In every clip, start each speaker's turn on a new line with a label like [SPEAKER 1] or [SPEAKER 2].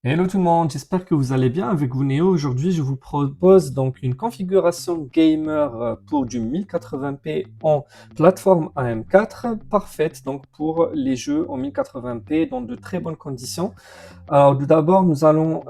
[SPEAKER 1] Hello tout le monde, j'espère que vous allez bien avec vous Néo. Aujourd'hui, je vous propose donc une configuration gamer pour du 1080p en plateforme AM4, parfaite donc pour les jeux en 1080p dans de très bonnes conditions. Alors, tout d'abord, nous allons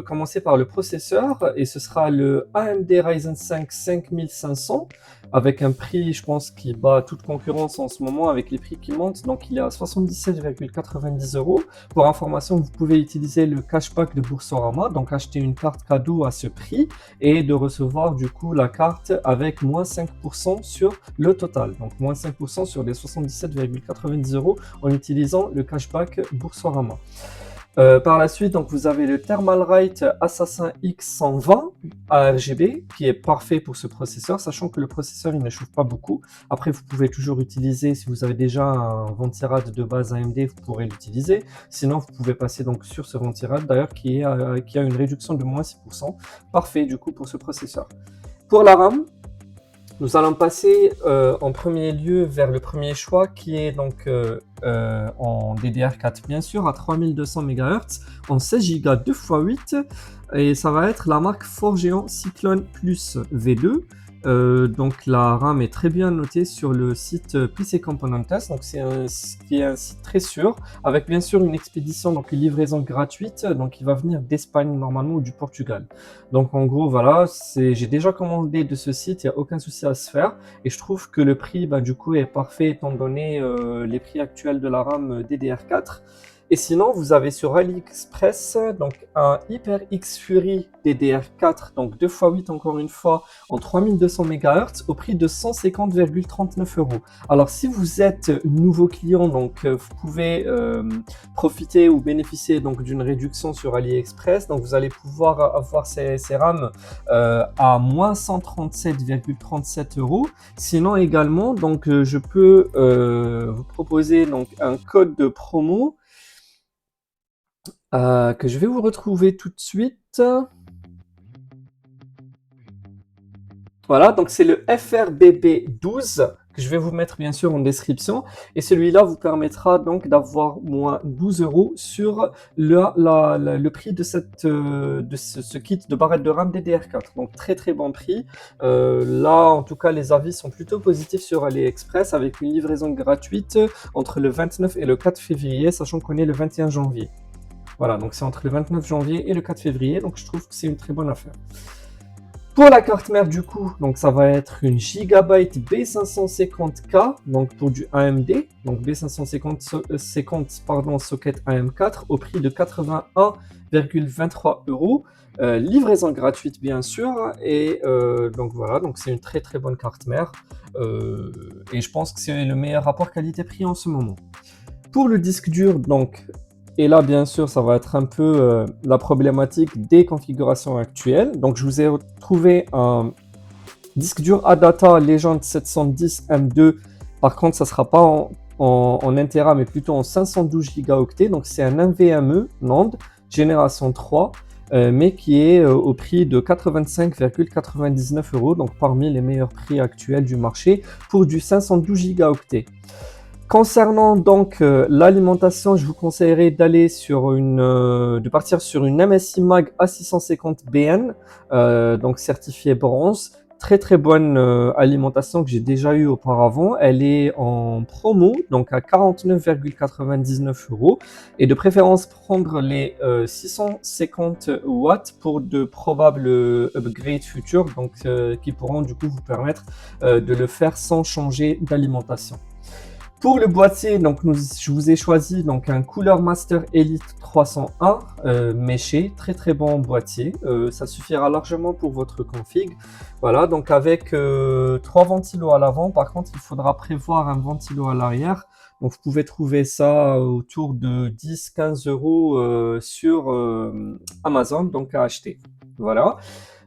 [SPEAKER 1] commencer par le processeur et ce sera le AMD Ryzen 5 5500 avec un prix, je pense, qui bat toute concurrence en ce moment avec les prix qui montent. Donc, il est à 77,90 euros. Pour information, vous pouvez utiliser le cashback de Boursorama, donc acheter une carte cadeau à ce prix et de recevoir du coup la carte avec moins 5% sur le total. Donc, moins 5% sur les 77,90 euros en utilisant le cashback Boursorama. Par la suite, donc, vous avez le Thermalright Assassin X120 ARGB qui est parfait pour ce processeur, sachant que le processeur il ne chauffe pas beaucoup. Après, vous pouvez toujours utiliser, si vous avez déjà un ventirad de base AMD, vous pourrez l'utiliser. Sinon, vous pouvez passer donc sur ce ventirad d'ailleurs qui a une réduction de moins 6%. Parfait du coup pour ce processeur. Pour la RAM, nous allons passer en premier lieu vers le premier choix qui est donc en DDR4 bien sûr à 3200 MHz en 16 Go 2x8 et ça va être la marque Forgeon Cyclone Plus V2. Donc la RAM est très bien notée sur le site PC Component Test, donc qui est un site très sûr, avec bien sûr une expédition, donc une livraison gratuite, donc il va venir d'Espagne normalement ou du Portugal. Donc en gros voilà, j'ai déjà commandé de ce site, il n'y a aucun souci à se faire, et je trouve que le prix du coup est parfait étant donné les prix actuels de la RAM DDR4. Et sinon, vous avez sur AliExpress donc un HyperX Fury DDR4, donc 2x8 encore une fois, en 3200 MHz au prix de 150,39 euros. Alors si vous êtes nouveau client, donc vous pouvez profiter ou bénéficier donc d'une réduction sur AliExpress. Donc vous allez pouvoir avoir ces RAM à moins 137,37 euros. Sinon également, donc je peux vous proposer donc un code de promo que je vais vous retrouver tout de suite. Voilà, donc c'est le FRBB12 que je vais vous mettre bien sûr en description. Et celui-là vous permettra donc d'avoir moins 12 euros sur le prix de, ce kit de barrette de RAM DDR4. Donc très très bon prix. Là, en tout cas, les avis sont plutôt positifs sur AliExpress avec une livraison gratuite entre le 29 et le 4 février, sachant qu'on est le 21 janvier. Voilà, donc c'est entre le 29 janvier et le 4 février, donc je trouve que c'est une très bonne affaire. Pour la carte mère du coup, donc ça va être une Gigabyte B550K, donc pour du AMD, donc B550 pardon, socket AM4 au prix de 81,23 euros. Livraison gratuite bien sûr, et donc voilà, donc c'est une très très bonne carte mère, et je pense que c'est le meilleur rapport qualité-prix en ce moment. Pour le disque dur, donc, et là bien sûr ça va être un peu la problématique des configurations actuelles. Donc je vous ai trouvé un disque dur Adata Legend 710 M2. Par contre ça ne sera pas en 1 Tera mais plutôt en 512 Go. Donc c'est un NVMe NAND génération 3 mais qui est au prix de 85,99 euros, donc parmi les meilleurs prix actuels du marché pour du 512 Go. Concernant donc l'alimentation, je vous conseillerais de partir sur une MSI Mag A650BN, donc certifiée bronze. Très très bonne alimentation que j'ai déjà eue auparavant. Elle est en promo, donc à 49,99 euros. Et de préférence prendre les 650 watts pour de probables upgrades futurs, donc qui pourront du coup vous permettre de le faire sans changer d'alimentation. Pour le boîtier, donc je vous ai choisi donc un Cooler Master Elite 301 méché, très très bon boîtier. Ça suffira largement pour votre config. Voilà, donc avec 3 ventilos à l'avant. Par contre, il faudra prévoir un ventilo à l'arrière. Donc vous pouvez trouver ça autour de 10-15 euros sur Amazon, donc à acheter. Voilà.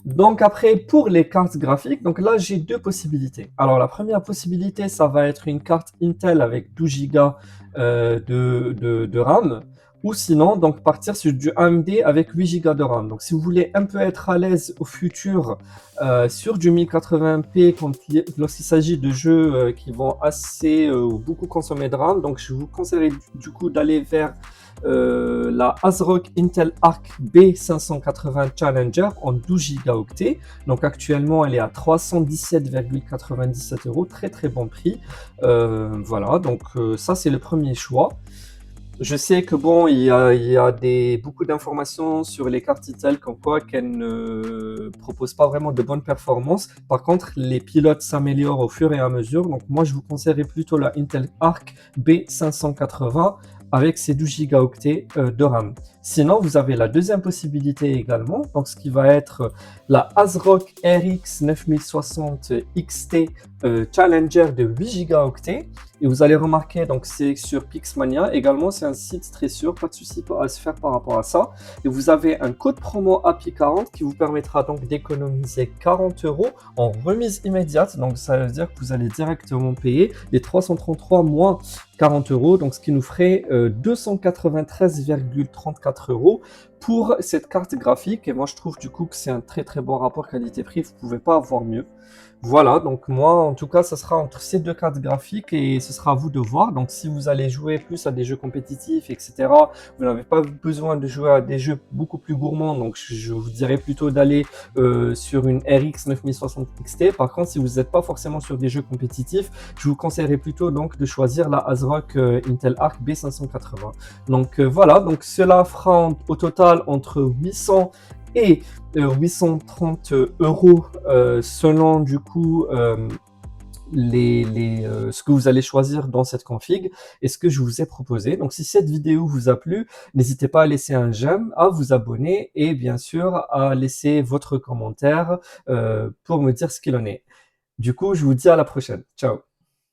[SPEAKER 1] Donc après, pour les cartes graphiques, donc là j'ai deux possibilités. Alors la première possibilité, ça va être une carte Intel avec 12 Go de RAM. ou sinon donc partir sur du AMD avec 8 Go de RAM. Donc si vous voulez un peu être à l'aise au futur sur du 1080p lorsqu'il s'agit de jeux qui vont assez beaucoup consommer de RAM, donc je vous conseillerais du coup d'aller vers la ASRock Intel Arc B580 Challenger en 12 Go. Donc actuellement elle est à 317,97 euros, très très bon prix. Voilà, donc ça c'est le premier choix. Je sais que bon, il y a beaucoup d'informations sur les cartes Intel comme quoi qu'elles ne proposent pas vraiment de bonnes performances. Par contre, les pilotes s'améliorent au fur et à mesure. Donc moi, je vous conseillerais plutôt la Intel Arc B580 avec ses 12 Go de RAM. Sinon, vous avez la deuxième possibilité également, donc ce qui va être la ASRock RX 9060 XT Challenger de 8 Go. Et vous allez remarquer, donc c'est sur Pixmania également, c'est un site très sûr, pas de souci à se faire par rapport à ça. Et vous avez un code promo API40 qui vous permettra donc d'économiser 40 euros en remise immédiate. Donc ça veut dire que vous allez directement payer les 333 moins 40 euros, donc ce qui nous ferait 293,34 euros pour cette carte graphique. Et moi je trouve du coup que c'est un très très bon rapport qualité-prix, vous ne pouvez pas avoir mieux. Voilà, donc moi, en tout cas, ça sera entre ces deux cartes graphiques et ce sera à vous de voir. Donc, si vous allez jouer plus à des jeux compétitifs, etc., vous n'avez pas besoin de jouer à des jeux beaucoup plus gourmands. Donc, je vous dirais plutôt d'aller sur une RX 9060 XT. Par contre, si vous n'êtes pas forcément sur des jeux compétitifs, je vous conseillerais plutôt donc de choisir la ASRock Intel Arc B580. Donc, voilà, donc cela fera au total entre 800 et 830 euros selon du coup ce que vous allez choisir dans cette config et ce que je vous ai proposé. Donc si cette vidéo vous a plu, n'hésitez pas à laisser un j'aime, à vous abonner et bien sûr à laisser votre commentaire pour me dire ce qu'il en est. Du coup, je vous dis à la prochaine. Ciao.